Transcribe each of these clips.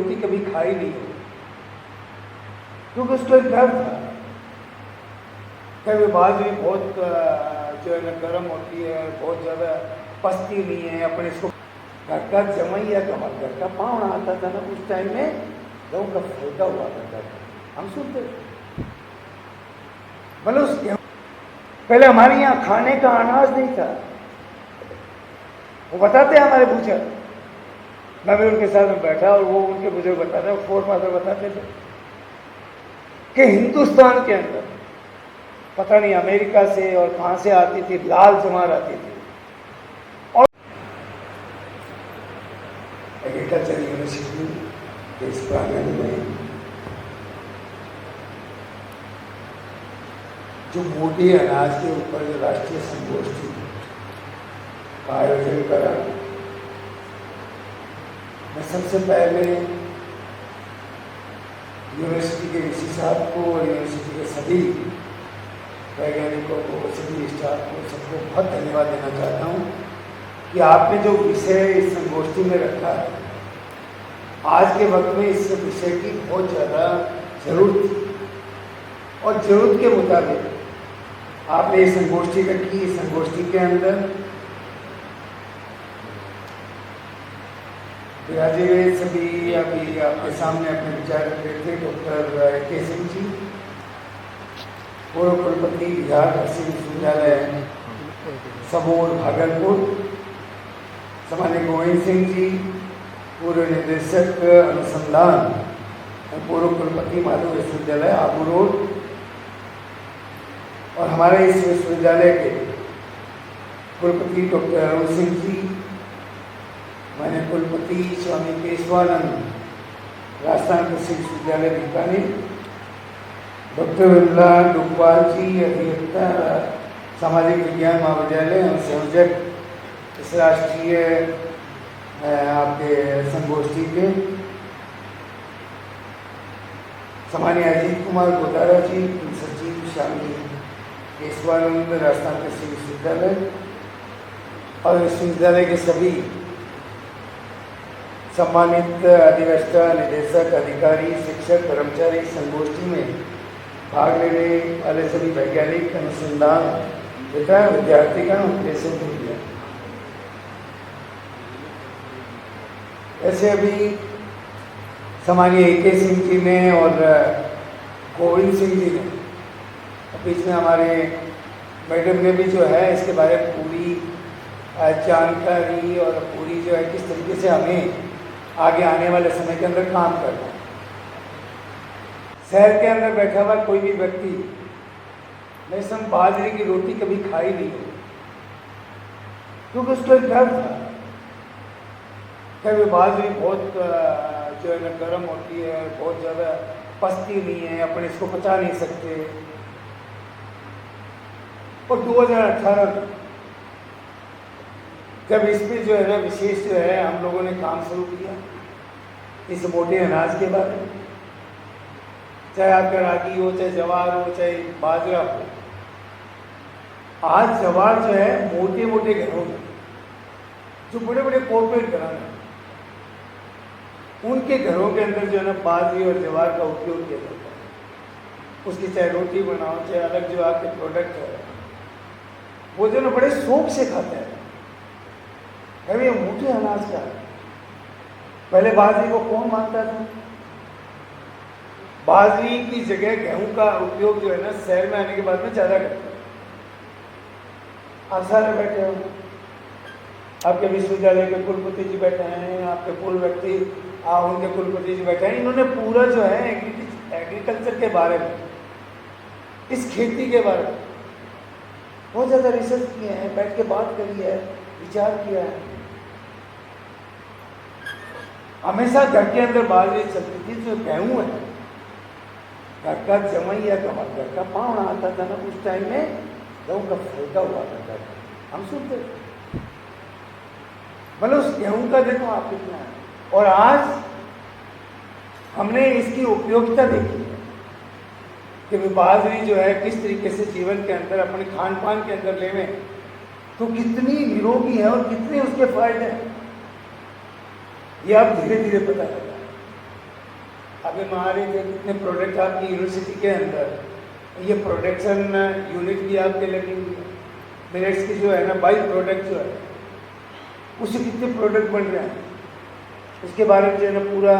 रोटी कभी खाई नहीं हो, क्योंकि उसको एक डर था कि बाजरी बहुत जो है ना गर्म होती है, बहुत ज़्यादा पचती नहीं है। अपने इसको घर का जमैया का घर का पावना आता था ना, उस टाइम में गेहूँ का फलका हुआ करता था, हम सुनते थे। मतलब उस पहले हमारे यहाँ खाने का अनाज नहीं था, वो बताते हैं हमारे बुजुर्ग। मैं भी उनके साथ में बैठा और वो उनके बुजुर्ग बताते, फोर फादर बताते थे कि हिंदुस्तान के अंदर पता नहीं अमेरिका से और कहाँ से आती थी लाल जमार आती थी, और एग्रीकल्चर यूनिवर्सिटी के इस प्रांगण में जो मोटे अनाज के ऊपर जो राष्ट्रीय संगोष्ठी का आयोजन करा, मैं सबसे पहले यूनिवर्सिटी के ऋषि साहब को और यूनिवर्सिटी के सभी वैज्ञानिकों को, सभी स्टाफ को, सबको बहुत धन्यवाद देना चाहता हूँ कि आपने जो विषय इस संगोष्ठी में रखा है, आज के वक्त में इस विषय की बहुत ज़्यादा जरूरत थी, और जरूरत के मुताबिक आपने इस संगोष्ठी रखी। इस संगोष्ठी के अंदर विराजे हुए सभी अभी आपके सामने अपने विचार रख रहे थे डॉक्टर के सिंह जी, पूर्व कुलपति बिहार कृषि विश्वविद्यालय सबोर भागलपुर, सामान्य गोविंद सिंह जी, पूर्व निदेशक अनुसंधान और पूर्व कुलपति माधव विश्वविद्यालय आबू रोड, और हमारे इस विश्वविद्यालय के कुलपति डॉक्टर अरुण सिंह जी, माननीय कुलपति स्वामी केशवानंद, राजस्थान कृषि विश्वविद्यालय बीकानेर, डॉक्टर विमला डुगवाल जी, अधिवक्ता, सामाजिक विज्ञान महाविद्यालय और संयोजक इस राष्ट्रीय आपके संगोष्ठी के, सामान्य अजीत कुमार गोदारा जी, सचिव स्वामी केशवानंद, राजस्थान कृषि विश्वविद्यालय, और विश्वविद्यालय के सभी सम्मानित अधिवक्ता, निदेशक, अधिकारी, शिक्षक, कर्मचारी, संगोष्ठी में भाग लेने वाले सभी वैज्ञानिक, अनुसंधान विद्यार्थीगण, उपदेशक दिया। ऐसे अभी सामान्य ए.के. सिंह जी ने और गोविंद सिंह जी ने, बीच में हमारे मैडम ने भी जो है इसके बारे में पूरी जानकारी और पूरी जो है किस तरीके से हमें आगे आने वाले समय के अंदर काम करना है। शहर के अंदर बैठा हुआ कोई भी व्यक्ति नहीं सम बाजरे की रोटी कभी खाई नहीं हो, क्योंकि उसको एक डर था कि बाजरी बहुत जो है ना गर्म होती है, बहुत ज़्यादा पचती नहीं है, अपने इसको पचा नहीं सकते। और 2018 में जब इस पर जो है ना विशेष जो है हम लोगों ने काम शुरू किया इस मोटे अनाज के बारे में, चाहे आपका रागी हो, चाहे जवार हो, चाहे बाजरा हो। आज जवार जो है मोटे मोटे घरों में, जो बड़े बड़े कॉर्पोरेट घराने हैं, उनके घरों के अंदर जो है ना बाजरी और जवार का उपयोग किया जाता है। उसकी चाहे रोटी बनाओ, चाहे अलग जो आपके प्रोडक्ट है, वो जो ना बड़े शौक से खाते हैं। ये मोटे अनाज का है। पहले बाजरी को कौन मानता था? बाजरी की जगह गेहूं का उपयोग जो है ना शहर में आने के बाद में ज़्यादा करते हैं। आप सारे बैठे हो, आपके विश्वविद्यालय के कुलपति जी बैठे हैं, आपके पूर्व व्यक्ति उनके कुलपति जी बैठे हैं। इन्होंने पूरा जो है एग्रीकल्चर के बारे में, इस खेती के बारे में बहुत ज़्यादा रिसर्च किए हैं, बैठ के बात करी है, विचार किया है। हमेशा घर के अंदर बाजरी चलती थी। जो गेहूँ है, घर का जमैया का घर का पावना आता था ना, उस टाइम में गेहूँ का फलका हुआ करता था, हम सुनते थे। मतलब उस गेहूँ का देखो आप कितना है। और आज हमने इसकी उपयोगिता देखी है कि बाजरी जो है किस तरीके से जीवन के अंदर अपने खान पान के अंदर लेवे तो कितनी निरोगी है और कितने उसके फायदे हैं, ये आप धीरे धीरे पता लगा। अभी हमारे जो कितने प्रोडक्ट आपकी यूनिवर्सिटी के अंदर, ये प्रोडक्शन यूनिट भी आपके लगी हुई है। मिलेट्स की जो है ना बाई प्रोडक्ट जो है उससे कितने प्रोडक्ट बन रहे हैं, उसके बारे में जो है ना पूरा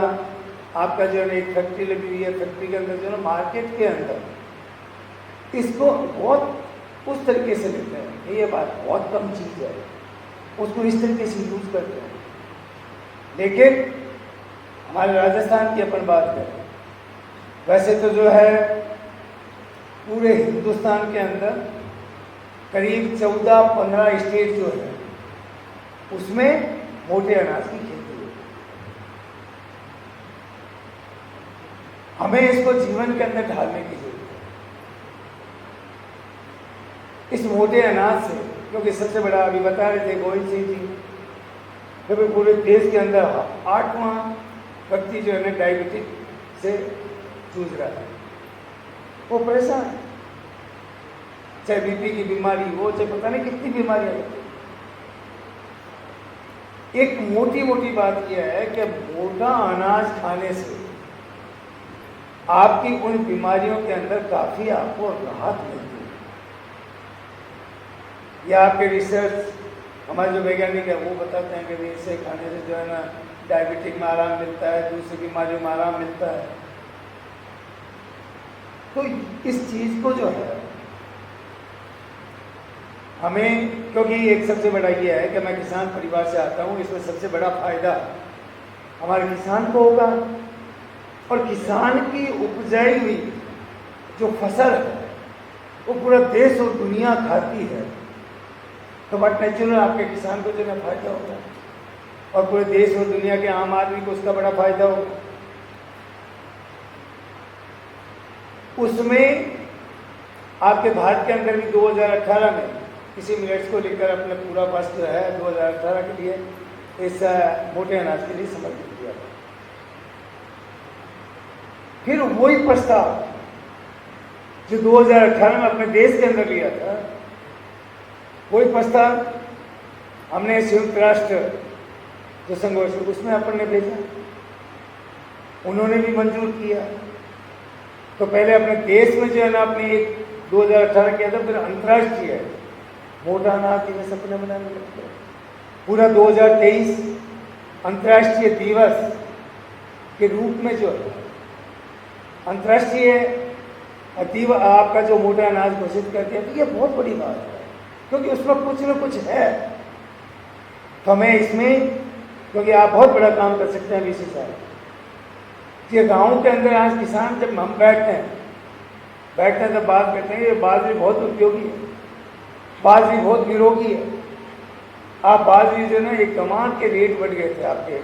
आपका जो है ना एक फैक्ट्री लगी हुई है। फैक्ट्री के अंदर जो है ना मार्केट के अंदर इसको बहुत उस तरीके से लेते हैं, ये बात बहुत कम चीज़ है, उसको इस तरीके से यूज़ करते हैं। लेकिन हमारे राजस्थान की अपन बात करें, वैसे तो जो है पूरे हिंदुस्तान के अंदर करीब 14-15 स्टेट जो है उसमें मोटे अनाज की खेती है। हमें इसको जीवन के अंदर ढालने की जरूरत है इस मोटे अनाज से, क्योंकि सबसे बड़ा अभी बता रहे थे गोविंद सिंह जी, क्योंकि पूरे देश के अंदर 8वां व्यक्ति जो है ना डायबिटिक से जूझ रहा है, वो परेशान है, चाहे बीपी की बीमारी हो, चाहे पता नहीं कितनी बीमारियां होती। एक मोटी मोटी बात यह है कि मोटा अनाज खाने से आपकी उन बीमारियों के अंदर काफी आपको राहत मिलती है। यह आपके रिसर्च हमारे जो वैज्ञानिक है वो बताते हैं कि इसे खाने से जो है ना डायबिटिक में आराम मिलता है, दूसरी बीमारियों में आराम मिलता है। तो इस चीज को जो है हमें, क्योंकि एक सबसे बड़ा ये है कि मैं किसान परिवार से आता हूँ, इसमें सबसे बड़ा फायदा हमारे किसान को होगा, और किसान की उपजाई हुई जो फसल है वो पूरा देश और दुनिया खाती है, तो बट नेचुरल आपके किसान को जो है फायदा होगा, और पूरे देश और दुनिया के आम आदमी को उसका बड़ा फायदा होगा। उसमें आपके भारत के अंदर भी 2018 में किसी मिलेट्स को लेकर अपने पूरा वर्ष जो है 2018 के लिए इस मोटे अनाज के लिए समर्पित किया था। फिर वही प्रस्ताव जो 2018 में अपने देश के अंदर लिया था, वही प्रस्ताव हमने संयुक्त राष्ट्र जो संघर्ष उसमें अपन ने भेजा, उन्होंने भी मंजूर किया। तो पहले अपने देश में जो है ना अपने एक 2018 किया था, फिर अंतर्राष्ट्रीय मोटा अनाज दिवस अपने मनाने लगते हैं। पूरा 2023 अंतर्राष्ट्रीय दिवस के रूप में जो है अंतर्राष्ट्रीय दिवस आपका जो मोटा अनाज घोषित कर दिया, तो ये बहुत बड़ी बात है, क्योंकि उसमें कुछ न कुछ है। तो हमें इसमें, क्योंकि आप बहुत बड़ा काम कर सकते हैं वीसी साहब, कि गाँव के अंदर आज किसान जब हम बैठते हैं तो बात करते हैं, ये बाजरी बहुत उपयोगी है, बाजरी बहुत निरोगी है। आप बाजरी जो ना एक कमान के रेट बढ़ गए थे आपके,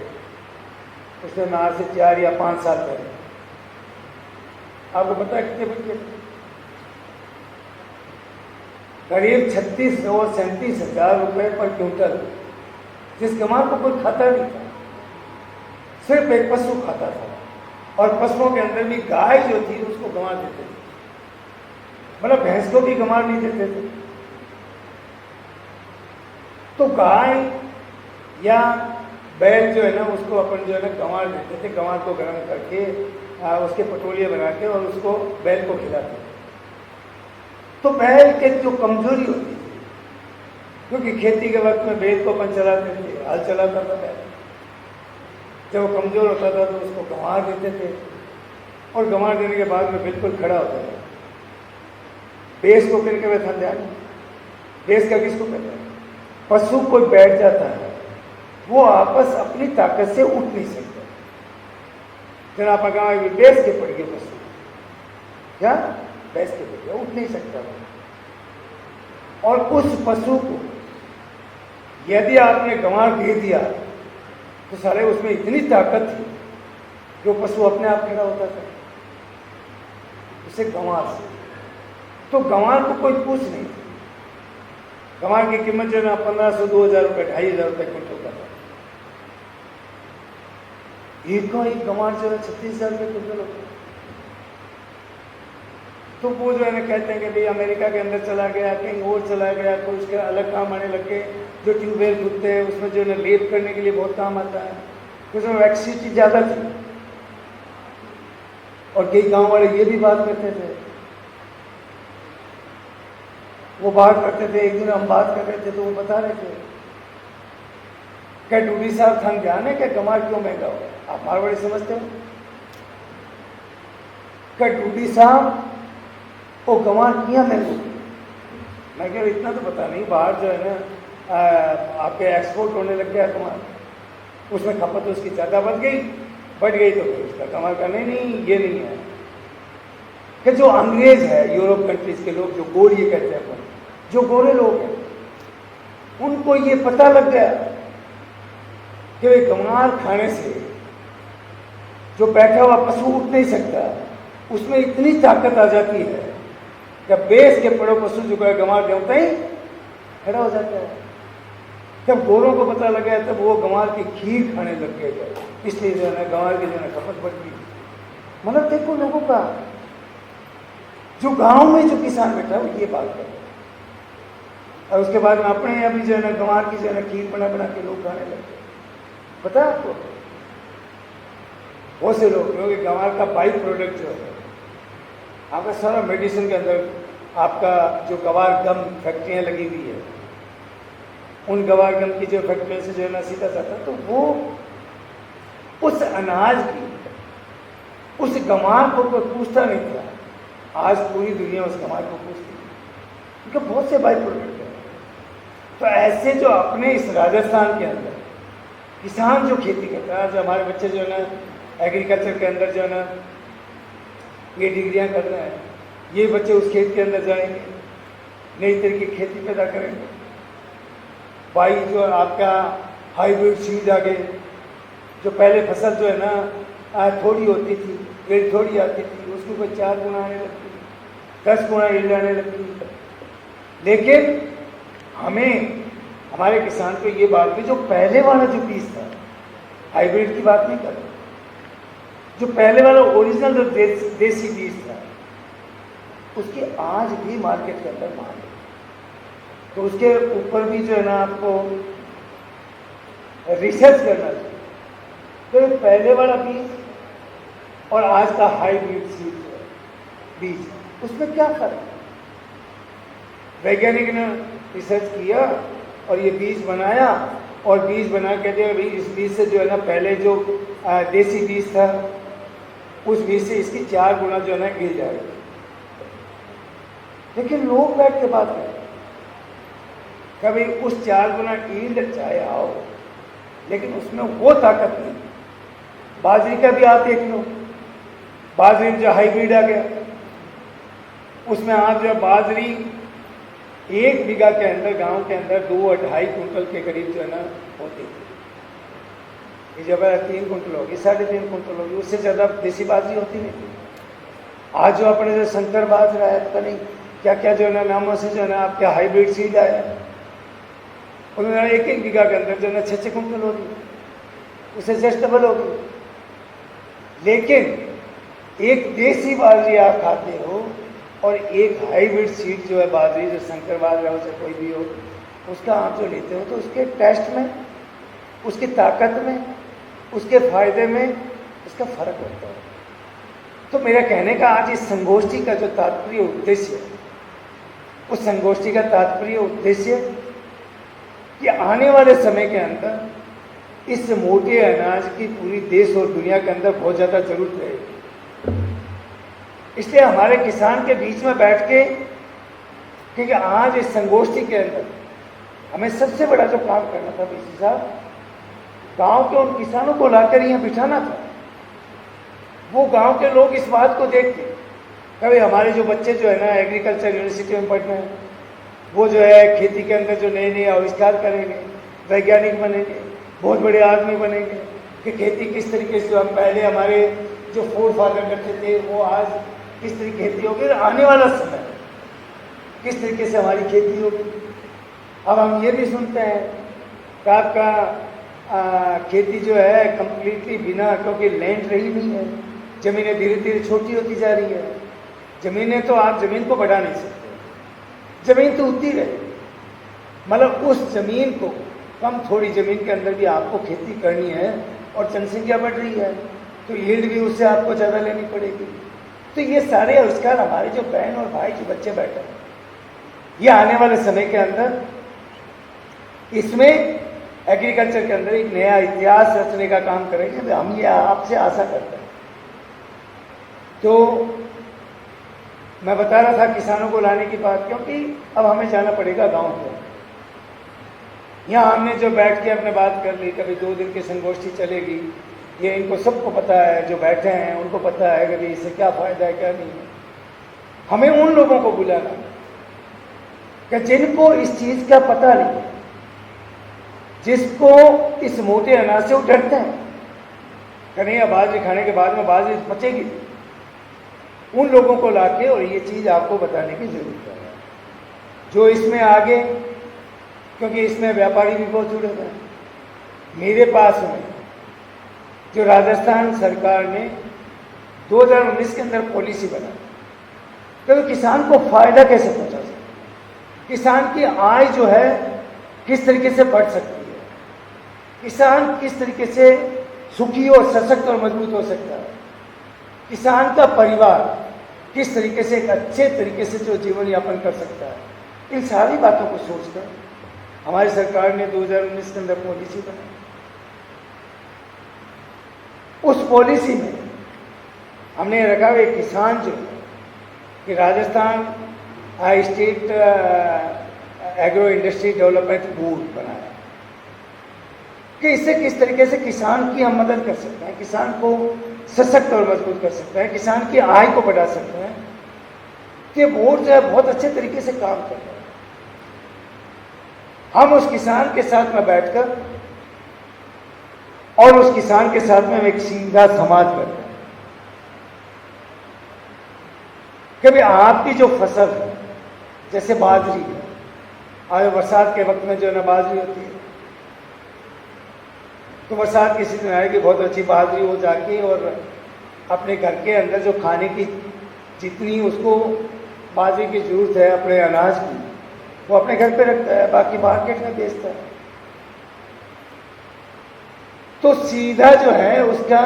उसमें आज से 4 या 5 साल पहले, आपको पता है कितने बढ़ गए? करीब 36 और 37 हजार रुपये पर क्विंटल, जिस कमान को कोई खाता नहीं था, सिर्फ एक पशु खाता था, और पशुओं के अंदर भी गाय जो थी उसको गंवा देते थे, मतलब भैंस को भी गंवा नहीं देते थे। तो गाय या बैल जो है ना उसको अपन जो है ना गंवार देते थे, गंवार को गर्म करके उसके पटोलियाँ बना के और उसको बैल को खिलाते थे। तो बैल के जो कमजोरी होती थी, क्योंकि खेती के वक्त में बैल को अपन चलाते थे, हल चलाता था बैल, जब वो कमजोर होता था तो उसको गंवार देते थे, और गंवार देने के बाद में बिल्कुल खड़ा होता था। बेस को किन के बैठा ध्यान, बेस का किसको कहते हैं? पशु कोई बैठ जाता है, वो आपस अपनी ताकत से उठ नहीं सकता। जब आप गाँव बेस के पड़ गए पशु, क्या बैस के पड़ गया, उठ नहीं सकता वो। और उस पशु को यदि आपने गंवार दे दिया तो सारे उसमें इतनी ताकत थी कि वो पशु अपने आप खड़ा होता था उसे गंवार से। तो गंवार को कोई पूछ नहीं था। गंवार की कीमत जो है ना 1500, 2000 रुपये, 2500 रुपये क्विंटल का था। एक गंवार जो है 36,000 रुपये क्विंटल होता है। तो वो जो है ना कहते हैं कि भाई अमेरिका के अंदर चला गया, कहीं और चला गया, कोई उसके अलग काम आने लग गए। जो ट्यूबवेल खुदते हैं उसमें जो है ना लेप करने के लिए बहुत काम आता है, उसमें वैक्सीटी ज़्यादा थी, और कई गांव वाले ये भी बात करते थे, वो बात करते थे। एक दिन हम बात कर रहे थे तो वो बता रहे थे, क्या डूडी साहब थम ध्यान है क्या गंवार क्यों महंगा हो? आप मारवाड़ी समझते हो? क्या डूडी साहब वो गंवार किया महंगो? मैं कह इतना तो पता नहीं, बाहर जो है ना आपके एक्सपोर्ट होने लग गया गंवार, उसमें खपत उसकी ज़्यादा बढ़ गई तो फिर उसका गंवार का नहीं ये नहीं है कि जो अंग्रेज है यूरोप कंट्रीज के लोग, जो गोरिये कहते हैं अपन, जो गोरे लोग हैं, उनको ये पता लग गया कि वे गंवार खाने से जो बैठा हुआ पशु उठ नहीं सकता, उसमें इतनी ताकत आ जाती है कि बेस के पड़ो पशु जो है गंवार देवता ही खड़ा हो जाता है। जब गोरों को पता लगा तब वो गंवार की खीर खाने लग गए, इसलिए जो है ना गंवार की जो है खपत बढ़ गई। मतलब देखो लोगों का, जो गांव में जो किसान बैठा है वो ये बात कर रहा है, और उसके बाद में अपने अभी जो है ना गंवार की जो है ना खीर बना बना के लोग खाने लगे। पता है आपको? बहुत से लोग, क्योंकि गंवार का बाई प्रोडक्ट जो है आपका सारा मेडिसिन के अंदर, आपका जो गंवार गम फैक्ट्रियाँ लगी हुई है, उन गंवार गम की जो फैक्ट्रियों से जो है ना सीधा जाता, तो वो उस अनाज की, उस गंवार को कोई पूछता नहीं था। आज पूरी दुनिया उस गंवार को पूछती है, क्योंकि बहुत से बाई प्रोडक्ट है। तो ऐसे जो अपने इस राजस्थान के अंदर किसान जो खेती करता है, आज हमारे बच्चे जो है ना एग्रीकल्चर के अंदर जो है ना ये डिग्रियां कर रहे हैं, ये बच्चे उस खेत के अंदर जाएंगे, नई तरह की खेती पैदा करेंगे। बाई जो आपका हाइब्रिड सीड आ गए, जो पहले फसल जो है ना थोड़ी होती थी, ये थोड़ी आती थी, उसके ऊपर 4 गुना आने लगती, 10 गुना यील्ड आने लगती। लेकिन हमें, हमारे किसान को ये बात भी, जो पहले वाला जो बीज था, हाइब्रिड की बात नहीं कर रहा, जो पहले वाला ओरिजिनल जो देसी बीज था, उसकी आज भी मार्केट के अंदर मांग है। तो उसके ऊपर भी जो है ना आपको रिसर्च करना चाहिए। तो पहले वाला बीज और आज का हाइब्रिड सीड बीज, उसमें क्या फर्क है? वैज्ञानिक ने रिसर्च किया और ये बीज बनाया, और बीज बना के दिया, इस बीज से जो है ना पहले जो देसी बीज था, उस बीज से इसकी 4 गुना जो है ना गिर जाएगी। लेकिन लोग बैठ के बात करते, कभी उस 4 गुना ईल्ड चाहे आओ, लेकिन उसमें वो ताकत नहीं। बाजरी का भी आप देख लो, बाजरी में जो हाइब्रिड आ गया, उसमें आप जो बाजरी 1 बीघा के अंदर, गांव के अंदर 2-2.5 कुंटल के करीब जो है ना होती थी। ये जब 3 कुंटल होगी, 3.5 कुंटल होगी, उससे ज़्यादा देसी बाजरी होती नहीं थी। आज जो अपने जो शंकर बाजरा है, पता नहीं क्या क्या जो है ना नामों से जो है ना आपके हाइब्रिड सीड आया, उन्होंने 1-1 बीघा के अंदर जो है ना 6-6 कुंटल होगी, उससे जस्ट डबल होगी। लेकिन एक देसी बाजरी आप खाते हो और एक हाइब्रिड सीड जो है बाजरी, जो शंकर बाजरा हो, कोई भी हो, उसका आप जो लेते हो, तो उसके टेस्ट में, उसकी ताकत में, उसके फायदे में उसका फर्क होता है। तो मेरा कहने का आज इस संगोष्ठी का जो तात्पर्य उद्देश्य, उस संगोष्ठी का तात्पर्य उद्देश्य कि आने वाले समय के अंदर इस मोटे अनाज की पूरी देश और दुनिया के अंदर बहुत ज़्यादा जरूरत रहेगी। इसलिए हमारे किसान के बीच में बैठ के, क्योंकि आज इस संगोष्ठी के अंदर हमें सबसे बड़ा जो काम करना था बीसी साहब, गांव के उन किसानों को लाकर यहाँ बिठाना था। वो गांव के लोग इस बात को देखते, कभी हमारे जो बच्चे जो है ना एग्रीकल्चर यूनिवर्सिटी में पढ़ रहे हैं, वो जो है खेती के अंदर जो नए नए आविष्कार करेंगे, वैज्ञानिक बनेंगे, बहुत बड़े आदमी बनेंगे कि खेती किस तरीके से, हम पहले हमारे जो फोर फादर करते थे, वो आज किस तरीके खेती होगी, आने वाला समय किस तरीके से हमारी खेती होगी। अब हम ये भी सुनते हैं कि आपका खेती जो है कंप्लीटली बिना, क्योंकि लैंड रही नहीं है, ज़मीनें धीरे धीरे छोटी होती जा रही है। ज़मीनें तो आप ज़मीन को बढ़ा नहीं सकते, ज़मीन तो उतनी रहे, मतलब उस ज़मीन को, कम थोड़ी ज़मीन के अंदर भी आपको खेती करनी है और जनसंख्या बढ़ रही है। तो यील्ड भी उससे आपको ज़्यादा लेनी पड़ेगी। तो ये सारे आविष्कार हमारे जो बहन और भाई जो बच्चे बैठे हैं, ये आने वाले समय के अंदर इसमें एग्रीकल्चर के अंदर एक नया इतिहास रचने का काम करेंगे। हम ये आपसे आशा करते हैं। तो मैं बता रहा था किसानों को लाने की बात, क्योंकि अब हमें जाना पड़ेगा गांव में। यहाँ हमने जो बैठ के अपने बात कर ली, कभी 2 दिन की संगोष्ठी चलेगी, ये इनको सबको पता है, जो बैठे हैं उनको पता है कि इससे क्या फ़ायदा है क्या नहीं है। हमें उन लोगों को बुलाना कि जिनको इस चीज़ का पता नहीं, जिसको इस मोटे अनाज से वो डरते हैं कि नहीं बाजरी खाने के बाद में बाजरी बचेगी, उन लोगों को लाके और ये चीज़ आपको बताने की ज़रूरत है। जो इसमें आगे, क्योंकि इसमें व्यापारी भी बहुत जुड़े हुए हैं। मेरे पास में जो राजस्थान सरकार ने 2019 के अंदर पॉलिसी बनाई, तो किसान को फायदा कैसे पहुंचा सकते, किसान की आय जो है किस तरीके से बढ़ सकती है, किसान किस तरीके से सुखी और सशक्त और मजबूत हो सकता है, किसान का परिवार किस तरीके से एक अच्छे तरीके से जो जीवन यापन कर सकता है, इन सारी बातों को सोचकर हमारी सरकार ने 2019 के अंदर पॉलिसी बनाई। उस पॉलिसी में हमने रखा हुआ किसान जो कि Rajasthan state agro industry development board बनाया कि इससे किस तरीके से किसान की हम मदद कर सकते हैं, किसान को सशक्त और मजबूत कर सकते हैं, किसान की आय को बढ़ा सकते हैं। कि बोर्ड जो है बहुत अच्छे तरीके से काम कर रहा है। हम उस किसान के साथ में बैठकर और उस किसान के साथ में हम एक सीधा संवाद करते हैं कि भाई आपकी जो फसल है, जैसे बाजरी है, आज बरसात के वक्त में जो है ना बाजरी होती है, तो बरसात के सीजन आएगी, बहुत अच्छी बाजरी हो जाके और अपने घर के अंदर जो खाने की जितनी उसको बाजरी की जरूरत है अपने अनाज की, वो अपने घर पे रखता है, बाकी मार्केट में बेचता है। तो सीधा जो है उसका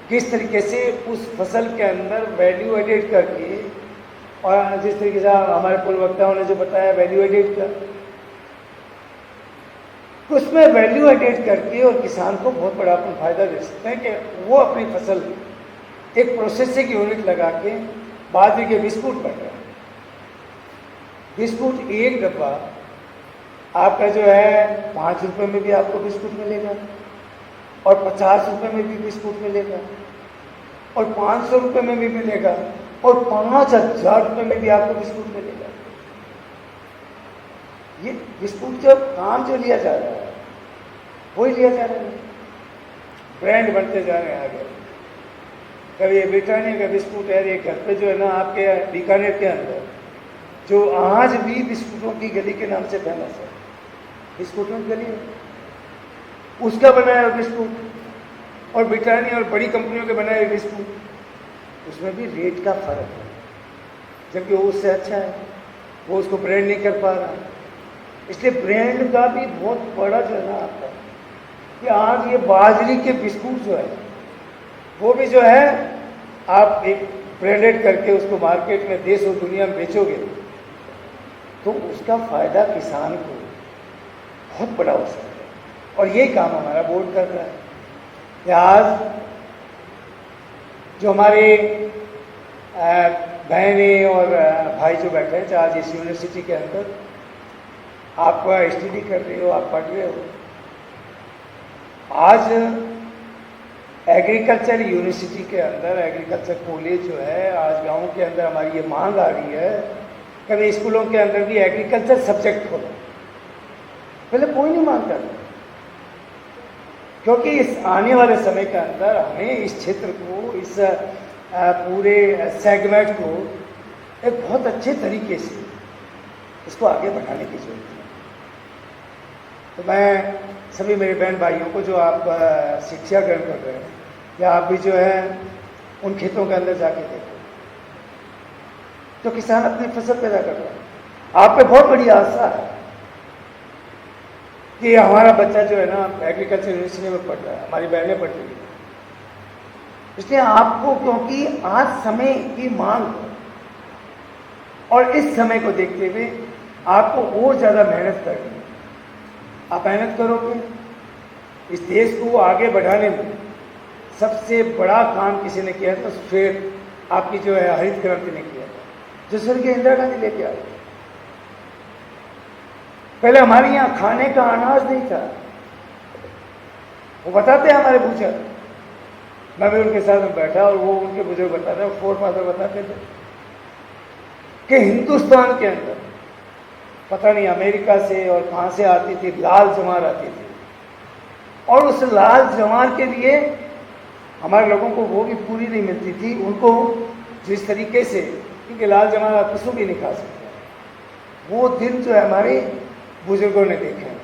किस तरीके से उस फसल के अंदर वैल्यू एडेड करके, और जिस तरीके से हमारे पूर्व वक्ताओं ने जो बताया वैल्यू एडेड का, उसमें वैल्यू एडेड करके और किसान को बहुत बड़ा अपन फायदा दे सकते हैं कि वो अपनी फसल एक प्रोसेसिंग यूनिट लगा के बाजरी के बिस्कुट बन रहे हैं। बिस्कुट एक डब्बा आपका जो है 5 रुपये में भी आपको बिस्कुट मिलेगा, और 50 रुपये में भी बिस्कुट मिलेगा, और 500 रुपये में भी मिलेगा, और 5000 रुपये में भी आपको बिस्कुट मिलेगा। ये बिस्कुट जब काम जो लिया जा रहा है वही लिया जा रहा है, ब्रांड बनते जा रहे हैं आगे। कभी ये ब्रिटानिया का बिस्कुट है, ये घर पे जो है ना आपके बीकानेर के अंदर जो आज भी बिस्कुटों की गली के नाम से फेमस है, बिस्कुटों की गली उसका बनाया हुआ बिस्कुट और ब्रिटानिया और बड़ी कंपनियों के बनाए हुए बिस्कुट, उसमें भी रेट का फर्क है, जबकि वो उससे अच्छा है, वो उसको ब्रांड नहीं कर पा रहा। इसलिए ब्रांड का भी बहुत बड़ा जो है ना आपका कि आज ये बाजरी के बिस्कुट जो है वो भी जो है आप एक ब्रांडेड करके उसको मार्केट में देश और दुनिया में बेचोगे तो उसका फायदा किसान को बहुत बड़ा हो सकता है। और यही काम हमारा बोर्ड कर रहा है कि आज जो हमारे बहनें और भाई जो बैठे हैं, आज इस यूनिवर्सिटी के अंदर आप स्टडी कर रहे हो, आप पढ़ रहे हो, आज एग्रीकल्चर यूनिवर्सिटी के अंदर एग्रीकल्चर कॉलेज जो है, आज गाँव के अंदर हमारी ये मांग आ रही है, कभी स्कूलों के अंदर भी एग्रीकल्चर सब्जेक्ट खोलो। पहले कोई नहीं मांगता था, क्योंकि इस आने वाले समय के अंदर हमें इस क्षेत्र को, इस पूरे सेगमेंट को एक बहुत अच्छे तरीके से इसको आगे बढ़ाने की जरूरत है। तो मैं सभी मेरे बहन भाइयों को, जो आप शिक्षा ग्रहण कर रहे हैं, या आप भी जो है उन खेतों के अंदर जाके देखो तो किसान अपनी फसल पैदा कर रहा है। आप पे बहुत बड़ी आशा है कि हमारा बच्चा जो है ना एग्रीकल्चर यूनिवर्सिटी में पढ़ रहा है, हमारी बहनें पढ़ रही है, इसलिए आपको, क्योंकि आज समय की मांग है और इस समय को देखते हुए आपको और ज़्यादा मेहनत करनी है। आप मेहनत करोगे, इस देश को आगे बढ़ाने में सबसे बड़ा काम किसी ने किया तो श्वेत आपकी जो है हरित क्रांति ने किया था, जो स्वर्गीय इंदिरा गांधी लेके आए। पहले हमारे यहाँ खाने का अनाज नहीं था, वो बताते हैं हमारे बुजुर्ग, मैं भी उनके साथ में बैठा और वो उनके बुजुर्ग बताते हैं, फोर फादर बताते थे कि हिंदुस्तान के अंदर पता नहीं अमेरिका से और कहाँ से आती थी लाल जवार आती थी, और उस लाल जवार के लिए हमारे लोगों को वो भी पूरी नहीं मिलती थी उनको, जिस तरीके से, क्योंकि लाल जवार आप पशु भी नहीं खा सकते। वो दिन जो है हमारे बुजुर्गों ने देखे हैं।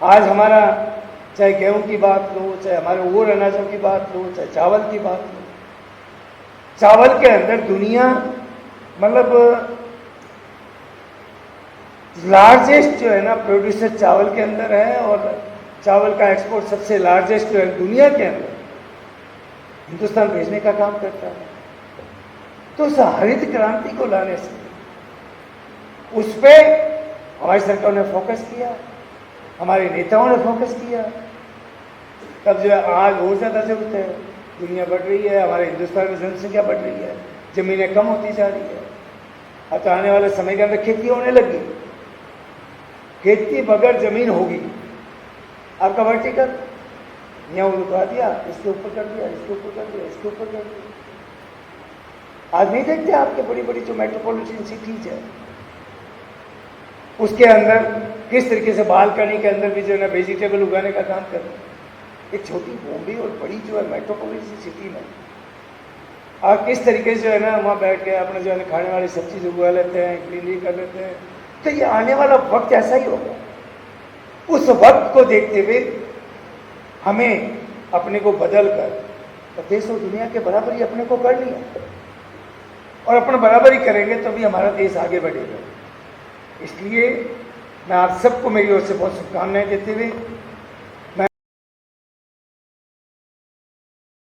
आज हमारा चाहे गेहूं की बात लो, चाहे हमारे और अनाजों की बात लो, चाहे चावल की बात लो, चावल के अंदर दुनिया मतलब लार्जेस्ट जो है ना प्रोड्यूसर चावल के अंदर है, और चावल का एक्सपोर्ट सबसे लार्जेस्ट जो है दुनिया के अंदर हिंदुस्तान भेजने का काम करता है। तो उस हरित क्रांति को लाने से उस पर हमारी सरकार ने फोकस किया, हमारे नेताओं ने फोकस किया, तब जो है आज और ज़्यादा जरूरत है। दुनिया बढ़ रही है, हमारे हिंदुस्तान में जनसंख्या बढ़ रही है, जमीनें कम होती जा रही है। अब तो आने वाले समय के अंदर खेती होने लगी, खेती बगैर जमीन होगी। आपका वर्टिकल यहाँ उठा दिया, इसके ऊपर कर दिया, इसके ऊपर कर दिया, इसके ऊपर कर दिया। आज नहीं देखते आपके बड़ी बड़ी जो मेट्रोपॉलिटन सिटीज है उसके अंदर किस तरीके से बालकनी के अंदर भी जो है ना वेजिटेबल उगाने का काम कर रहे हैं। एक छोटी बॉम्बे और बड़ी जो है मेट्रोपॉलिटन सिटी में आप किस तरीके से जो है ना वहाँ बैठ के अपने जो है खाने वाली सब चीज़ उगा लेते हैं, क्लीनली कर लेते हैं। तो ये आने वाला वक्त ऐसा ही होगा। उस वक्त को देखते हुए हमें अपने को बदल कर देश और दुनिया के बराबरी अपने को करनी है, और अपना बराबरी करेंगे तो भी हमारा देश आगे बढ़ेगा। इसलिए मैं आप सबको मेरी ओर से बहुत शुभकामनाएं देते हुए